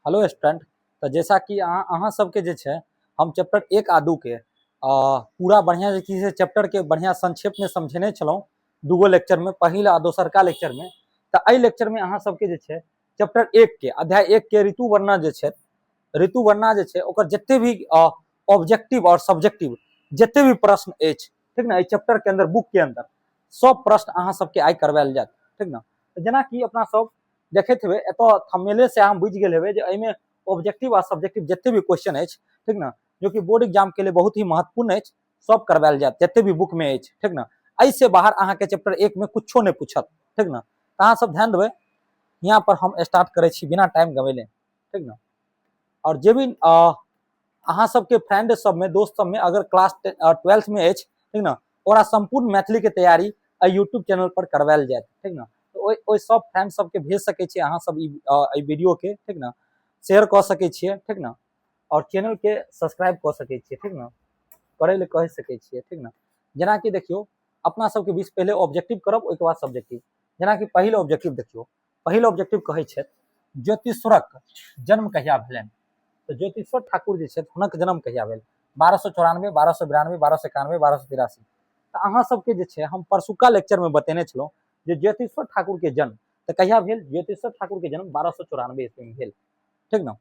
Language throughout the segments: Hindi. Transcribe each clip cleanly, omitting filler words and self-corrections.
Hello student. तो जैसा कि अहाँ सबके जे छे हम चैप्टर 1 आ 2 के पूरा बढ़िया तरीके से चैप्टर के बढ़िया संक्षेप में समझेने छलहुँ दूगो लेक्चर में, पहिल आ दोसरका लेक्चर में। तो एहि लेक्चर में अहाँ सबके जे छे चैप्टर 1 के अध्याय 1 के ऋतु वर्णना जे छे, ऋतु वर्णना जे छे ओकर जते भी ऑब्जेक्टिव और सब्जेक्टिव जते भी प्रश्न अछि, ठीक ना, चैप्टर के अंदर बुक के अंदर सब प्रश्न अहाँ सबके आइ करवायल जात, ठीक ना। तो जेना कि अपना सब देखैत हेबै, एतो थंबनेले से अहाँ बुझि गेल हेबै जे एहिमे ऑब्जेक्टिव और सब्जेक्टिव जते भी क्वेश्चन अछि, ठीक ना, जो कि बोर्ड एग्जाम के लिए बहुत ही महत्वपूर्ण अछि, सब करवायल जात जते भी बुक में अछि, ठीक ना। एहि से बाहर अहाँ के चैप्टर 1 में कुछो नहीं पूछत, ठीक ना। अहाँ सब ध्यान देबै। यहाँ पर हम स्टार्ट करे छी बिना टाइम गवेले, ठीक ना। और जे भी अहाँ सबके फ्रेंड सब में, दोस्त सब में अगर क्लास 12th में अछि, ठीक ना, ओकरा संपूर्ण मैथिली के तैयारी यूट्यूब चैनल पर करवायल जात, ठीक ना। तो ओइ सब फ्रेंड सबके भेज सकै छी अहाँ सब ई वीडियो के, ठीक ना, शेयर कर सकै छियै, ठीक ना। और चैनल के सब्सक्राइब कर सकै छियै, ठीक ना, करे ले कह सकै छियै, ठीक ना। जेना कि देखियो अपना सबके बीच पहले ऑब्जेक्टिव करब, ओइके बाद सब्जेक्टिव। जेना कि पहिल ऑब्जेक्टिव देखियो, पहिल ऑब्जेक्टिव कहै छै ज्योतिषरक जन्म कहिया भेलनि। तो ज्योतिषवर ठाकुर जे छथि हुनक जन्म कहिया भेल? 1294, 1292, 1291, 1283। तो अहाँ सबके जे छै हम परसुका लेक्चर में बतेने छलहुँ जे ज्योतिषवर ठाकुर के जन्म तो कहिया भेल? ज्योतिषवर ठाकुर के जन्म 1294 ईस्वी में भेल, ठीक ना।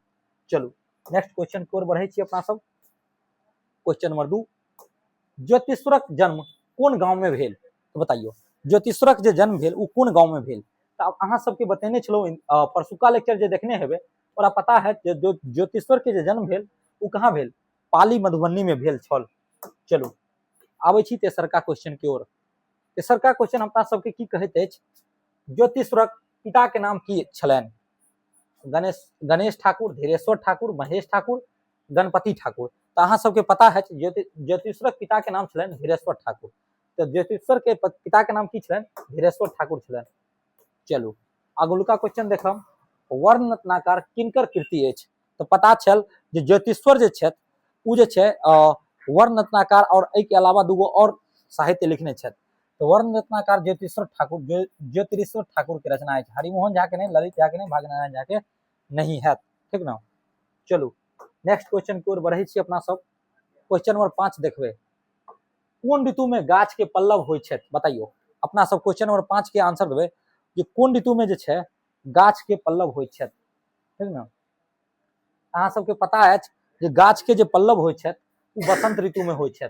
चलू नेक्स्ट क्वेश्चन की ओर बढ़े छी अपना सब। क्वेश्चन नंबर 2, ज्योतिषवरक जन्म कोन गांव में भेल? तो बताइयो ज्योतिषवरक जे जन्म भेल उ कोन गांव में भेल? तो अहाँ सबके बतेने छलहुँ परसुका लेक्चर जे देखने हेबै ओकरा पता है ज्योतिषवर के जे जन्म भेल उ कहाँ भेल? पाली मधुबनी में भेल छल। चलू आबै छी तेसरका क्वेश्चन की ओर। तेसरका क्वेश्चन अपना सबके की कहैत अछि? ज्योतिषवरक पिता के नाम की छलनि? गणेश ठाकुर, धीरेश्वर ठाकुर, महेश ठाकुर, गणपति ठाकुर। तो अहाँ सबके पता है ज्योतिषवरक पिता के नाम छलनि धीरेश्वर ठाकुर। तो ज्योतिषवर के पिता के नाम की छलनि? धीरेश्वर ठाकुर छलनि। चलू अगुलका क्वेश्चन देखब, वर्ण रत्नाकर किनकर कृति अछि? तो पता चल जे ज्योतिषवर जे छथि उ जे छै वर्ण रत्नाकर और एहि के अलावा दूगो और साहित्य लिखने छथि। तो वर्ण रत्नाकर ज्योतिषवर ठाकुर, ज्योतिषवर ठाकुर के रचना है। हरिमोहन झा के नहीं, ललित झा के नहीं, भागनारायण झा के नहीं है, ठीक ना। चलू नेक्स्ट क्वेश्चन की ओर बढ़े छी अपना सब। क्वेश्चन नंबर 5 देखबे, कोन ऋतु में गाछ के पल्लव होइ छै? बताइयो अपना सब क्वेश्चन नंबर 5 के आंसर देबै कि कोन ऋतु में जे छै गाछ के पल्लव होइ छै, ठीक ना। अहाँ सबके पता है जे गाछ के जे पल्लव होइ छै उ बसंत ऋतु में होइ छै।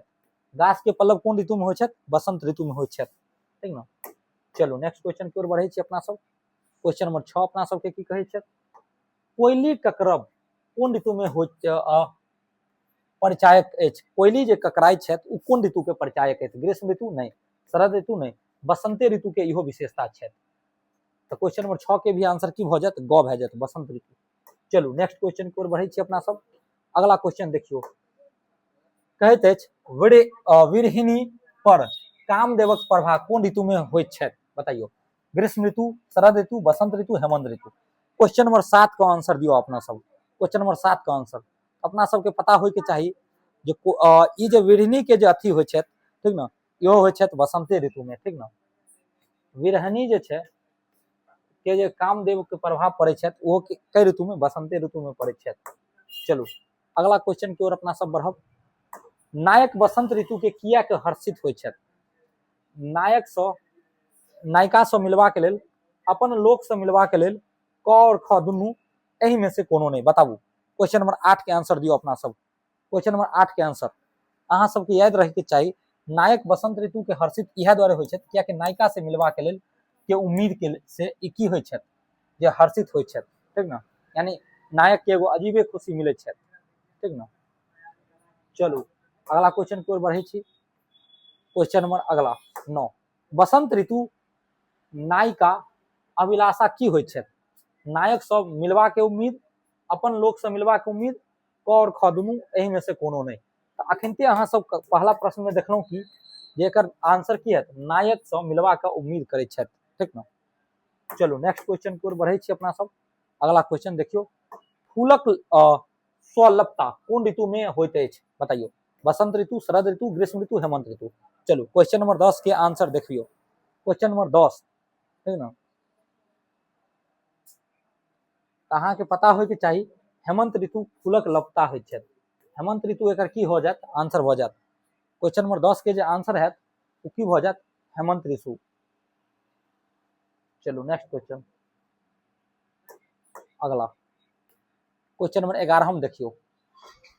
गाछ के पल्लव कोन ऋतु में होइ छै? बसंत ऋतु में होइ छै, ठीक ना। चलो नेक्स्ट क्वेश्चन की ओर बढ़े छी अपना सब। क्वेश्चन नंबर 6 अपना सबके की कहै छै? कोयली ककरब कोन ऋतु में होइ परिचायक अछि? कोयली जे ककराई छथि उ कोन ऋतु के परिचायक अछि? ग्रीष्म ऋतु नहीं, शरद ऋतु नहीं, बसंते ऋतु के इहो विशेषता छै। तो क्वेश्चन नंबर 6 के भी आंसर की भ जात? ग भ जात, बसंत ऋतु। चलू नेक्स्ट क्वेश्चन की ओर बढ़े छी अपना सब। अगला क्वेश्चन देखियो, कहैत अछि विरहिणी पर कामदेवक प्रभाव कोन ऋतु में होइत छै? बताइयो ग्रीष्म ऋतु, शरद ऋतु, बसंत ऋतु, हेमंत ऋतु। क्वेश्चन नंबर 7 का आंसर दियो अपना सब। क्वेश्चन नंबर 7 का आंसर अपना सबके पता होय के चाहिए जे ई जे विरहिणी के जे अथी होइ छै, ठीक ना, इहो होइ छै बसंते ऋतु में, ठीक ना। विरहिणी जे छै के जे कामदेव के प्रभाव पड़े छै वो कई ऋतु में? बसंते ऋतु में पड़े छै। चलू अगला क्वेश्चन की ओर अपना सब बढ़ब। नायक बसंत ऋतु के किया के हर्षित होइ छै? नायक सँ नायिका सँ मिलवा के लेल, अपन लोक सँ मिलवा के लेल क और ख दुनू एही में से कोनो नहीं, बताबू। क्वेश्चन नंबर 8 के आंसर दियो अपना सब। क्वेश्चन नंबर 8 के आंसर अहाँ सबके याद रहे के चाहिए, नायक बसंत ऋतु के हर्षित इहे द्वारे होइ छै किया कि नायिका से मिलवा के लेल के उम्मीद के से ई की होइ छै जे हर्षित होइ छै, ठीक ना। यानी नायक के एगो अजीबे खुशी मिले छै, ठीक ना। चलू अगला क्वेश्चन की ओर बढ़े छी। क्वेश्चन नंबर अगला 9, बसंत ऋतु नायिका अभिलाषा की होइ छै? नायक सब मिलवा के उम्मीद, अपन लोक से मिलवा के उम्मीद, क और ख दुनू एही में से कोनो नहीं। तो अखनते अहाँ सब पहला प्रश्न में देखलहुँ कि जे एकर आंसर की है? नायक से मिलवा के उम्मीद करे छै, ठीक ना। चलो नेक्स्ट क्वेश्चन की ओर बढ़े छी अपना सब। अगला क्वेश्चन देखियो, फूलक स्वलपता कोन ऋतु में होइत अछि? बताइयो बसंत ऋतु, शरद ऋतु, ग्रीष्म ऋतु, हेमंत ऋतु। चलो क्वेश्चन नंबर 10 के आंसर देखियो। क्वेश्चन नंबर 10, ठीक ना। अहाँ के पता होय के चाहिए हेमंत ऋतु फूलक लपटा होइ छै। हेमंत ऋतु एकर की हो जात, आंसर भ जात। क्वेश्चन नंबर 10 के जे आंसर है वो की भ जात, हेमंत ऋतु। चलो नेक्स्ट क्वेश्चन, अगला क्वेश्चन नंबर 11 हम देखियो,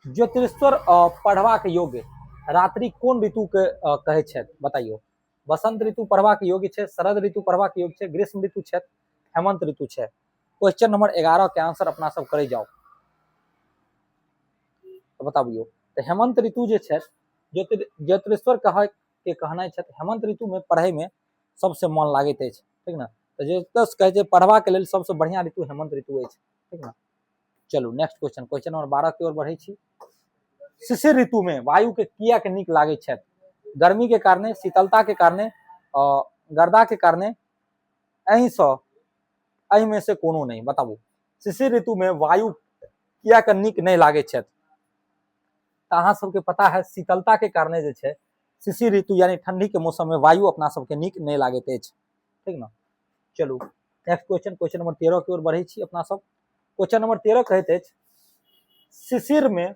ज्योतिषेश्वर पढ़बाक योग्य रात्रि कोन ऋतु के कहे छै, बताइयो। बसंत ऋतु पढ़बाक योग्य छै, शरद ऋतु पढ़बाक योग्य छै, ग्रीष्म ऋतु छै, हेमंत ऋतु छै। क्वेश्चन नंबर 11 के आंसर अपना सब करे जाओ तो बताबियो। तो हेमंत ऋतु जे छै, ज्योतिषेश्वर कहे के कहना छै हेमंत ऋतु में पढ़े में सबसे मन लागत अछि, ठीक ना। तो ज्योतिष कहे छै पढ़वा के लेल सबसे बढ़िया ऋतु हेमंत ऋतु अछि, ठीक ना। चलू नेक्स्ट क्वेश्चन, क्वेश्चन नंबर 12 की ओर बढ़े छी। शिशिर ऋतु में वायु के किया के नीक लागे छै, गर्मी के कारणे, शीतलता के कारणे, गर्दा के कारणे, एहि सँ एहि में से कोनो नहीं, बताबू। शिशिर ऋतु में वायु किया के नीक नहीं लागे छै, अहाँ सबके पता है शीतलता के कारणे जे छै शिशिर ऋतु यानी ठंडी के मौसम में वायु अपना सबके नीक नहीं लागत अछि, ठीक ना। चलू नेक्स्ट क्वेश्चन, क्वेश्चन नंबर 13 की ओर बढ़े छी अपना सब। क्वेश्चन नंबर 13 कहैत अछि, शिशिर में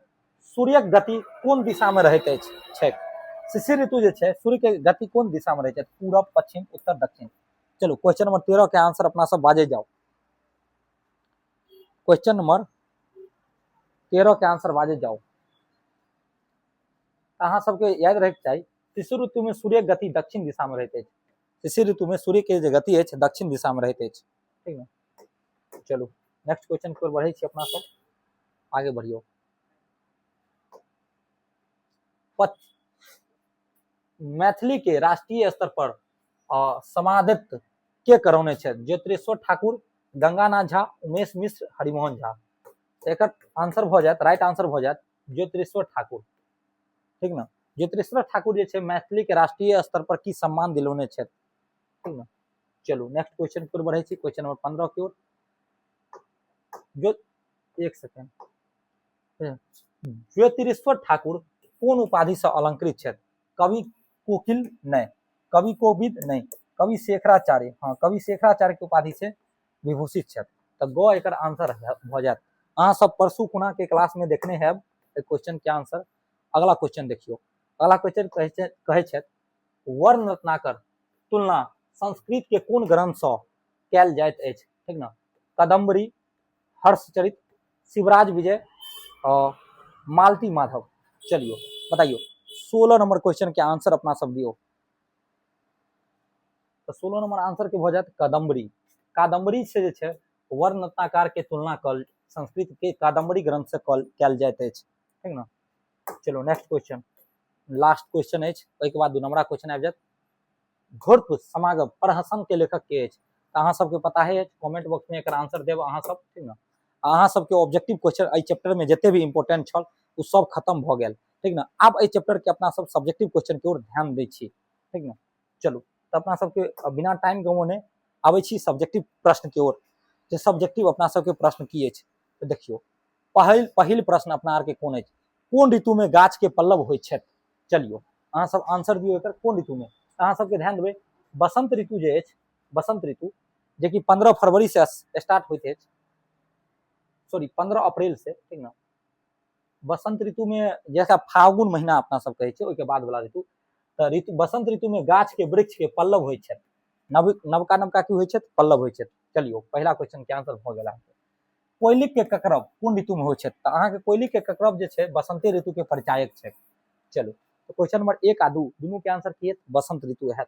सूर्यक गति कोन दिशा में रहैत अछि। शिशिर ऋतु जे छै सूर्य के गति कोन दिशा में रहैत अछि, पूरब, पश्चिम, उत्तर, दक्षिण। चलो क्वेश्चन नंबर 13 के आंसर अपना सब बाजे जाओ। क्वेश्चन नंबर 13 के आंसर बाजे जाओ। अहाँ सबके याद रहे चाहिए शिशिर ऋतु में सूर्य गति दक्षिण दिशा में रहते, शिशिर ऋतु में सूर्य के गति है दक्षिण दिशा में रहते, ठीक है। चलो नेक्स्ट क्वेश्चन की ओर बढ़े छी अपना सब, आगे बढ़ियो। मैथिली के राष्ट्रीय स्तर पर समादित के करौने छै, ज्योतिषेश्वर ठाकुर, गंगानाथ झा, उमेश मिश्र, हरिमोहन झा। एक आंसर भ जात, राइट आंसर भ जात ज्योतिषेश्वर ठाकुर, ठीक ना। ज्योतिषेश्वर ठाकुर जे छै मैथिली के राष्ट्रीय स्तर पर की सम्मान दिलौने छै, ठीक ना। चलो नेक्स्ट क्वेश्चन की ओर बढ़े छी, क्वेश्चन नंबर 15 की ओर। जो एक सेकंड, ज्योतिषेश्वर ठाकुर कोन उपाधि से अलंकृत छै, कवि कोकिल नहीं, कवि कोविद नहीं, कवि शेखराचार्य, हाँ कवि शेखराचार्य के उपाधि से विभूषित छै। तो गो एकर आंसर भ जात। अहाँ सब परसू खुना के क्लास में देखने हैं क्वेश्चन के आंसर। अगला क्वेश्चन देखियो, अगला क्वेश्चन कहे छै वर्ण रत्नाकर तुलना संस्कृत के कोन ग्रंथ से कैल जाइत अछि, ठीक ना। कादम्बरी, हर्षचरित, शिवराज विजय और मालती माधव। चलियो बताइयो 16 नंबर क्वेश्चन के आंसर अपना सब दियो। तो 16 नंबर आंसर के भ जात कादम्बरी। कादम्बरी से जे छै वर्ण रत्नाकर के तुलना कल संस्कृत के कादम्बरी ग्रंथ से कैल जाइत अछि, ठीक ना। चलो नेक्स्ट क्वेश्चन, लास्ट क्वेश्चन है, के बाद 2 नंबर क्वेश्चन आ जात। घोरप समागम प्रहसन के लेखक के अछि, अहाँ सबके पता है, कमेंट बॉक्स में एक आंसर देव अहाँ सब, ठीक ना। अहाँ सबके ऑब्जेक्टिव क्वेश्चन ए चैप्टर में जते भी इंपोर्टेंट छल उ सब खत्म भ गेल, ठीक ना। अब ए चैप्टर के अपना सब सब्जेक्टिव क्वेश्चन की ओर ध्यान दै छी, ठीक ना। चलो तो अपना सबके बिना टाइम गंवाने आबै छी सब्जेक्टिव प्रश्न की ओर। जे सब्जेक्टिव अपना सबके प्रश्न की अछि तो देखियो, पहिल प्रश्न अपना आर के कोन अछि, कोन ऋतु में गाछ के पल्लव होइ छै। चलियो अहाँ सब आंसर दियो एकर, कोन ऋतु में। अहाँ सबके ध्यान देबै बसंत ऋतु जे अछि, बसंत ऋतु जे कि 15 फरवरी से स्टार्ट होइत अछि, सॉरी 15 अप्रैल से, ठीक ना। बसंत ऋतु में जैसा फागुन महीना अपना सब कहे छै ओहि के बाद वाला ऋतु, तो ऋतु बसंत ऋतु में गाछ के वृक्ष के पल्लव होइ छै, नवका नवका की होइ छै, पल्लव होइ छै। चलियो पहला क्वेश्चन के आंसर भ गेल। कोयलिक के ककरब कोन ऋतु में होइ छै, तो अहाँ के कोयलिक के ककरब जे छै बसंती ऋतु के परिचायक छै। चलो तो क्वेश्चन नंबर 1 आ 2 दोनों के आंसर की है, बसंत ऋतु है।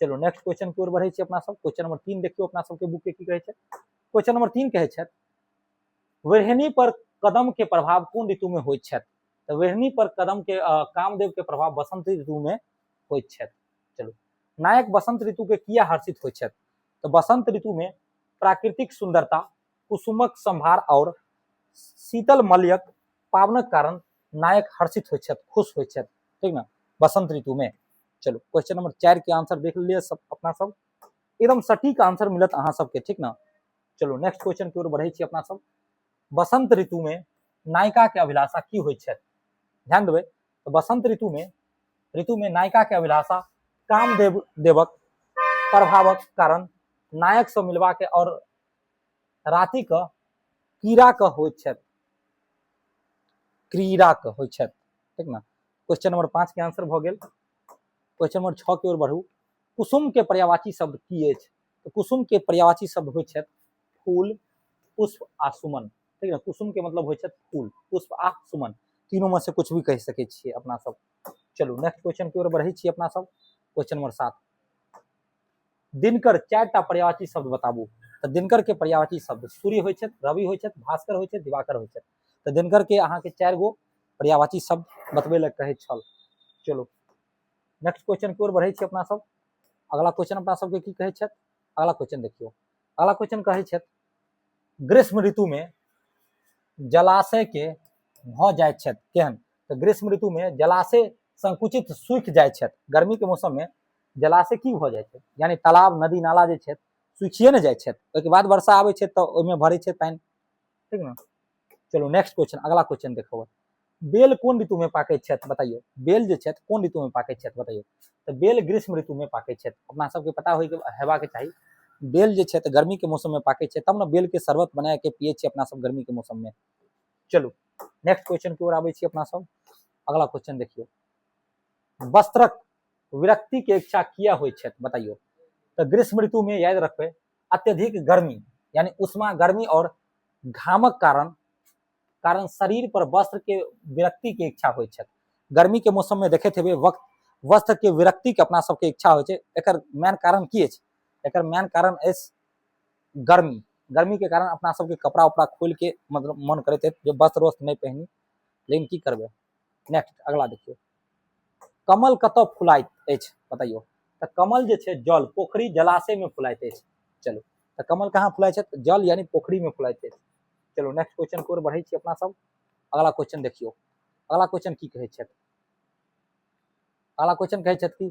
चलो नेक्स्ट क्वेश्चन की ओर बढ़े छी अपना सब। क्वेश्चन नंबर 3 देखियो अपना सबके बुक के की कहे छै। क्वेश्चन नंबर 3 कहे छै वेढ़नी पर कदम के प्रभाव कोन ऋतु में होइत छै, तो वेढ़नी पर कदम के कामदेव के प्रभाव बसंत ऋतु में होइत छै। चलो नायक बसंत ऋतु के किया हर्षित होइत छै, तो बसंत ऋतु में प्राकृतिक सुंदरता, कुसुमक संभार और शीतल मलयक पावनक कारण नायक हर्षित होइत छै, खुश होइत छै, ठीक ना, बसंत ऋतु में। चलो क्वेश्चन नंबर 4 के आंसर देख लिए सब अपना सब, एकदम सटीक आंसर मिलत अहाँ सबके, ठीक ना। चलो नेक्स्ट क्वेश्चन की ओर बढ़े छी अपना सब। बसंत ऋतु में नायिका के अभिलाषा की होइत छै, ध्यान देबै तो बसंत ऋतु में नायिका के अभिलाषा कामदेव देवक प्रभावक कारण नायक से मिलवा के और राति क कीड़ा क होइत छै, क्रीड़ाक होइ छथि, ठीक ना। क्वेश्चन नंबर 5 के आंसर भ गेल। क्वेश्चन नंबर 6 की ओर बढ़ू। कुसुम के पर्यायवाची शब्द की अछि? तो कुसुम के पर्यायवाची शब्द होइ छथि फूल, पुष्प आ सुमन, ठीक है। कुसुम के मतलब होइ छथि फूल, पुष्प आ सुमन, तीनों में से कुछ भी कह सकै छियै अपना सब। चलू नेक्स्ट क्वेश्चन की ओर बढ़ै छी अपना सब। क्वेश्चन नंबर 7, दिनकर 4टा पर्यायवाची शब्द बताबू। तो दिनकर के पर्यायवाची शब्द सूर्य होइ छथि, रवि होइ छथि, भास्कर होइ छथि, दिवाकर होइ छथि। तो दिनकर के अहाँ के 4 गो पर्यायवाची शब्द बतबै लए कहै छल। चलो नेक्स्ट क्वेश्चन की ओर बढ़ै छी अपना सब। अगला क्वेश्चन अपना सबके की कहै छथि, अगला क्वेश्चन देखियो। अगला क्वेश्चन कहै छथि ग्रीष्म ऋतु में जलाशय के भ जाय छथि केहन? तो ग्रीष्म ऋतु में जलाशय संकुचित सूखि जाय छथि। गर्मी के मौसम में जलाशय की भ जाय छै, यानी तालाब नदी नाला जे छै सूखिए ने जाय छै, ओहिके बाद वर्षा आबै छै तो ओहिमे भरै छै पानि, ठीक ना। चलो नेक्स्ट क्वेश्चन, अगला क्वेश्चन देखो। बेल कोन ऋतु में पाकै छथि बताइयो? बेल जे छै कोन ऋतु में पाकै छथि बताइयो? तो बेल ग्रीष्म ऋतु में पाकै छथि। अपना सबके पता हेबाक चाही बेल जे छै गर्मी के मौसम में पाकै छै, तब ने बेल के शरबत बना के पिए छियै अपना सब गर्मी के मौसम में। चलू नेक्स्ट क्वेश्चन की ओर आबै छी अपना सब। अगला क्वेश्चन देखियो। वस्त्रक विरक्ति के इच्छा किया होइ छथि बताइयो? तो ग्रीष्म ऋतु में याद रखबै अत्यधिक गर्मी, यानी उष्मा गर्मी और घामक कारण शरीर पर वस्त्र के विरक्ति के इच्छा होइ छथि। गर्मी के मौसम में देखैत हेबै वस्त्र के विरक्ति के अपना सबके इच्छा होइ छै। एकर मेन कारण की अछि? एकर मेन कारण अछि गर्मी। गर्मी के कारण अपना सबके कपड़ा उपड़ा खोल के मतलब मन करैत है जो वस्त्र वस्त्र नहीं पहनी, लेकिन की करबै। नेक्स्ट अगला देखियो। कमल कतऽ फुलाइत अछि बताइयो? तो कमल जे छै जल, पोखरी, जलाशय में फुलाइत अछि। चलो तो कमल कहाँ फुलाय छै? जल यानी पोखरी में फुलाइत अछि। चलो नेक्स्ट क्वेश्चन की ओर बढ़ै छी अपना सब। अगला क्वेश्चन देखियो। अगला क्वेश्चन की कहै छथि? अगला क्वेश्चन कहै छथि कि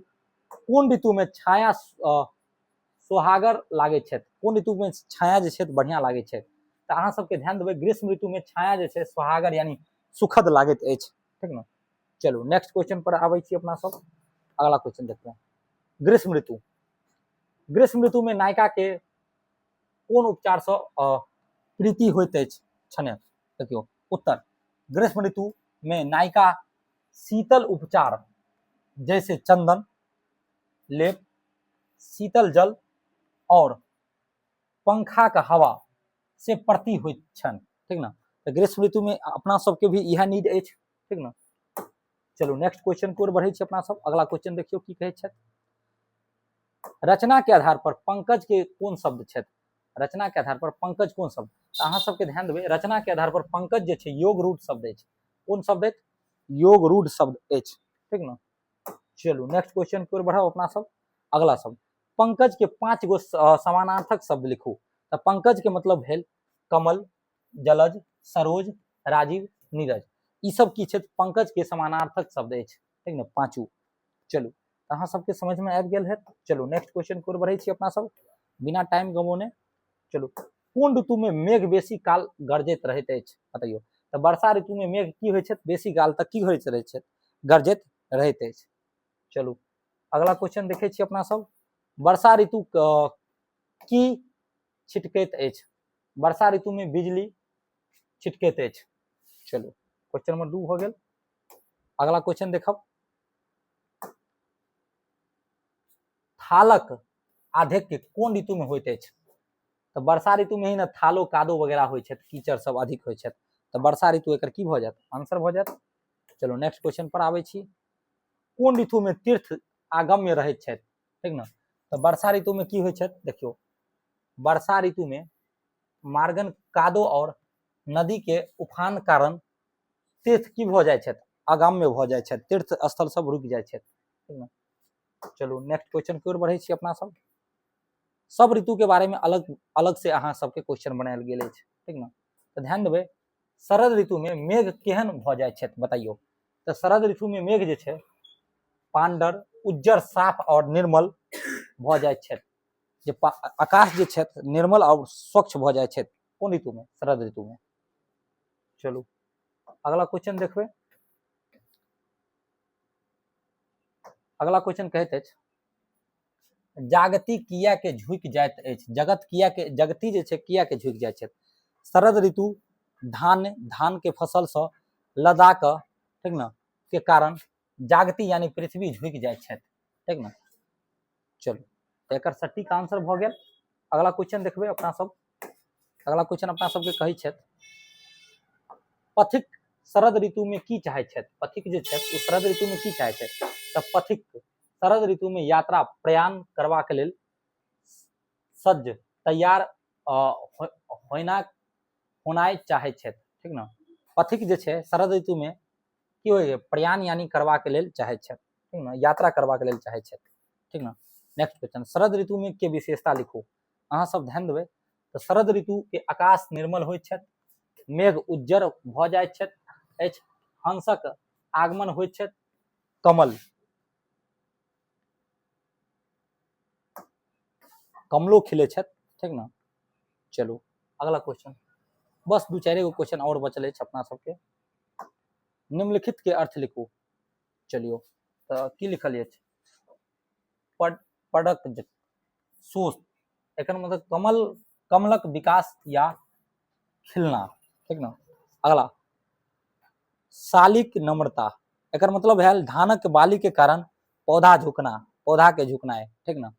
कोन ऋतु में छाया सोहागर लागै छथि? कोन ऋतु में छाया जे छै बढ़िया लागै छै? तो अहाँ सबके ध्यान देबै ग्रीष्म ऋतु में छाया जे छै सोहागर यानी सुखद लागैत अछि, ठीक ना। चलो नेक्स्ट क्वेश्चन पर आबै छी अपना सब। अगला क्वेश्चन देखते हैं। ग्रीष्म ऋतु, ग्रीष्म ऋतु में नायिका के कोन उपचार से प्रीति होइत अछि छने? देखियो उत्तर, ग्रीष्म ऋतु में नायिका शीतल उपचार जैसे चंदन लेप, शीतल जल और पंखा का हवा से प्रति होइत छन, ठीक ना। तो ग्रीष्म ऋतु में अपना सबके भी यह नीड अछि, ठीक ना। चलो नेक्स्ट क्वेश्चन की ओर बढ़ै छी अपना सब। अगला क्वेश्चन देखियो की कहै छथि। रचना के आधार पर पंकज के कोन शब्द छथि? रचना के आधार पर पंकज कोन शब्द? तो अहाँ सबके ध्यान देबै रचना के आधार पर पंकज जे छै योग रूढ़ शब्द अछि। कोन शब्द अछि? योग रूढ़ शब्द अछि, ठीक ना। चलो नेक्स्ट क्वेश्चन की ओर बढ़ाओ अपना सब। अगला शब्द, पंकज के 5 गो समानार्थक शब्द लिखू। तो पंकज के मतलब भेल कमल, जलज, सरोज, राजीव, नीरज। ई सब की छै? पंकज के समानार्थक शब्द अछि, ठीक ना, 5। चलू अहाँ सबके समझ में आबि गेल है। चलो नेक्स्ट क्वेश्चन की ओर बढ़ै छी अपना सब बिना टाइम गंवोने। चलो कोन ऋतु में मेघ बेसी काल गरजैत रहैत अछि बताइयो? तो वर्षा ऋतु में मेघ की होइ छै? बेसी काल तक की होइत रहै छै? गरजैत रहैत अछि। चलू अगला क्वेश्चन देखै छी अपना सब। वर्षा ऋतु की छिटकैत अछि? वर्षा ऋतु में बिजली छिटकैत अछि। चलो क्वेश्चन नंबर 2 हो गेल। अगला क्वेश्चन देखब। थालक आधिक्य कोन ऋतु में होइत अछि? तो वर्षा ऋतु में ही ना थालो कादो वगैरह होइ छै, कीचड़ सब अधिक होइ छै। तो वर्षा ऋतु एकर की भ जायत? आंसर भ जायत। चलो नेक्स्ट क्वेश्चन पर आबै छी। कोन ऋतु में तीर्थ आगम्य रहैत छथि, ठीक ना। तो वर्षा ऋतु में की होइ छै? देखियो वर्षा ऋतु में मार्गन कादो और नदी के उफान कारण तीर्थ की भ जाय छै? अगम्य भ जाय छै, तीर्थ स्थल सब रुक जाय छै, ठीक ना। चलो नेक्स्ट क्वेश्चन की ओर बढ़ै छी अपना सब। सब ऋतु के बारे में अलग अलग से अहाँ सबके क्वेश्चन बनायल गेल अछि, ठीक ना। तो ध्यान देबै शरद ऋतु में मेघ केहन भ जाय छै बताइयो? तो शरद ऋतु में मेघ जे छै पांडर, उज्जर, साफ और निर्मल भ जाय छै। जे आकाश जे छै निर्मल और स्वच्छ भ जाय छै कोन ऋतु में? शरद ऋतु में। चलू अगला क्वेश्चन देखबै। अगला क्वेश्चन कहैत अछि जागति किया के झुकि जाइत अछि? जगती जे छै किया के झुकि जाय छै? शरद ऋतु धान के फसल से लदा के, ठीक न, के कारण जागती यानी पृथ्वी झुकि जाय छै, ठीक न। चलू एकर सटीक आंसर भ गेल। अगला क्वेश्चन देखबै अपना सब। अगला क्वेश्चन अपना सबके कहै छै पथिक शरद ऋतु में की चाहै छै। पथिक जे छै ओ शरद ऋतु में की चाहै छै तऽ पथिक शरद ऋतु में यात्रा प्रयाण करबाक लेल सज्ज तैयार होनाइ चाहै छै, ठीक न। पथिक जे छै शरद ऋतु में की होय प्रयाण यानी करबाक लेल चाहै छै, ठीक न, यात्रा करबाक लेल चाहै छै, ठीक न। नेक्स्ट क्वेश्चन, शरद ऋतु में के विशेषता लिखू। अहाँ सब ध्यान देबै तऽ शरद ऋतु के आकाश निर्मल होय छै, मेघ उज्जर भ जाय छै, हंसक आगमन होय छै, कमलो खिले छै, ठीक न। चलू अगला क्वेश्चन, बस दू चारि गो क्वेश्चन और बचल है अपना सबके। निम्नलिखित के अर्थ लिखू। चलियो तो की लिखल है पड़क सुस्त, एकर मतलब कमलक विकास या खिलना, ठीक न। अगला शालिक नम्रता, एकर मतलब है धानक बाली के कारण पौधा झुकना, पौधा के झुकना है, ठीक न।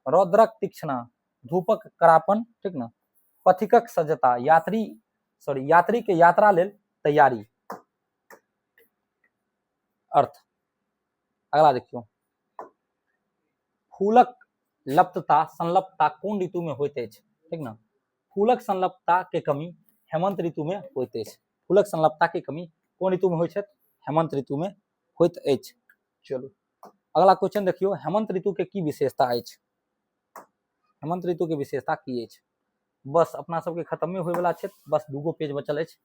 रौद्रक तीक्ष्णा, धूपक करापन, ठीक न। पथिकक सज्जता, यात्री के यात्रा लेल तैयारी। अर्थ अगला देखियो, फूलक लप्तता संलप्तता कोन ऋतु में होइत अछि, ठीक न। फूलक संलप्तता के कमी हेमंत ऋतु में होइत अछि। फूलक संलप्तता के कमी कोन ऋतु में होइत छै, हेमंत ऋतु में होइत अछि। चलू अगला क्वेश्चन देखियो, हेमंत ऋतु के की विशेषता अछि। हेमंत ऋतु के विशेषता की अछि, बस अपना सबके खत्मे होय वाला छै, बस दूगो पेज बचल अछि।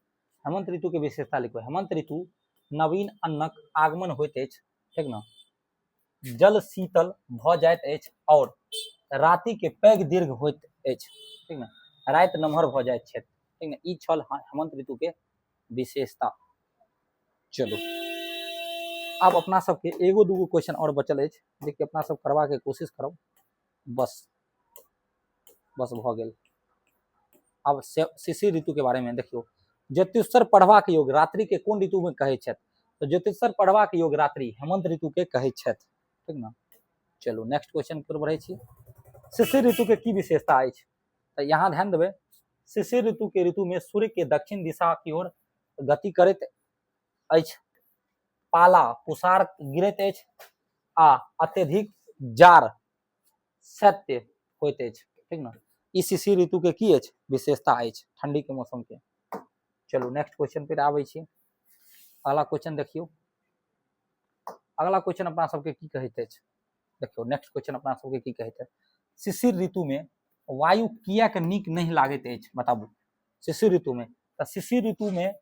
हेमंत ऋतु के विशेषता लिखो। हेमंत ऋतु नवीन अन्नक आगमन होइत अछि, ठीक न। जल शीतल भ जाइत अछि और राति के पैघ दीर्घ होइत अछि, ठीक न, राति नमहर भ जाइत छै, ठीक न। ई छल हेमंत ऋतु के विशेषता। चलू अब अपना सबके एगो दूगो क्वेश्चन और बचल अछि, जेकि अपना सब करबा के कोशिश करब, बस भ गेल। अब शिशिर ऋतु के बारे में देखियो, ज्योतिषर पढ़बाक योग रात्रि के कोन ऋतु में कहै छै, तो ज्योतिषर पढ़बाक योग रात्रि हेमंत ऋतु के कहै छै, ठीक न। चलू नेक्स्ट क्वेश्चन पर बढ़ै छी। शिशिर ऋतु के की विशेषता अछि, तो यहाँ ध्यान देबै, शिशिर ऋतु के ऋतु में सूर्य के दक्षिण दिशा की ओर गति करैत अछि, पाला तुषार गिरैत अछि आ अत्यधिक जार सत्य होइत अछि, ठीक न। ई शिशिर ऋतु के की अछि विशेषता अछि, ठंडी के मौसम के। चलू नेक्स्ट क्वेश्चन पे आबै छी। अगला क्वेश्चन देखियो, अगला क्वेश्चन अपना सबके की कहैत अछि, देखियो नेक्स्ट क्वेश्चन अपना सबके की कहैत अछि, शिशिर ऋतु में वायु किएक नीक नहीं लागैत अछि, बताबू। शिशिर ऋतु में, तो शिशिर ऋतु में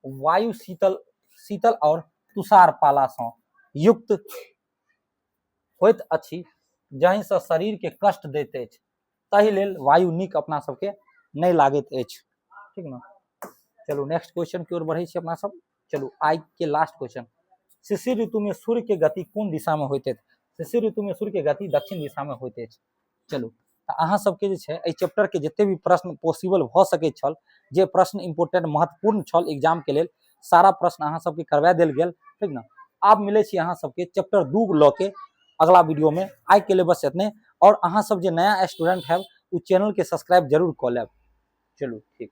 वायु शीतल और तुषार पाला सँ युक्त होइत अछि, जाहि सँ शरीर के कष्ट दैत अछि, ताहि लेल वायु नीक अपना सबके नहीं लागैत अछि, ठीक न। चलू नेक्स्ट क्वेश्चन की ओर बढ़ै छी अपना सब। चलू आई के लास्ट क्वेश्चन, शिशिर ऋतु में सूर्य के गति कोन दिशा में होइत अछि। शिशिर ऋतु में सूर्य के गति दक्षिण दिशा में होइत अछि। चलू अहाँ सबके जे छै एहि चैप्टर के जते भी प्रश्न पॉसिबल भ सकै छल, जे प्रश्न इंपोर्टेंट महत्वपूर्ण छल एग्जाम के लेल, सारा प्रश्न अहाँ सबके करवा देल गेल, ठीक न। आब मिले छी अहाँ सबके चैप्टर 2 ल के अगला वीडियो में। आई के लिए बस इतने, और अहाँ सब जे नया स्टूडेंट है उ चैनल के सब्सक्राइब जरूर क लेब। चलू ठीक।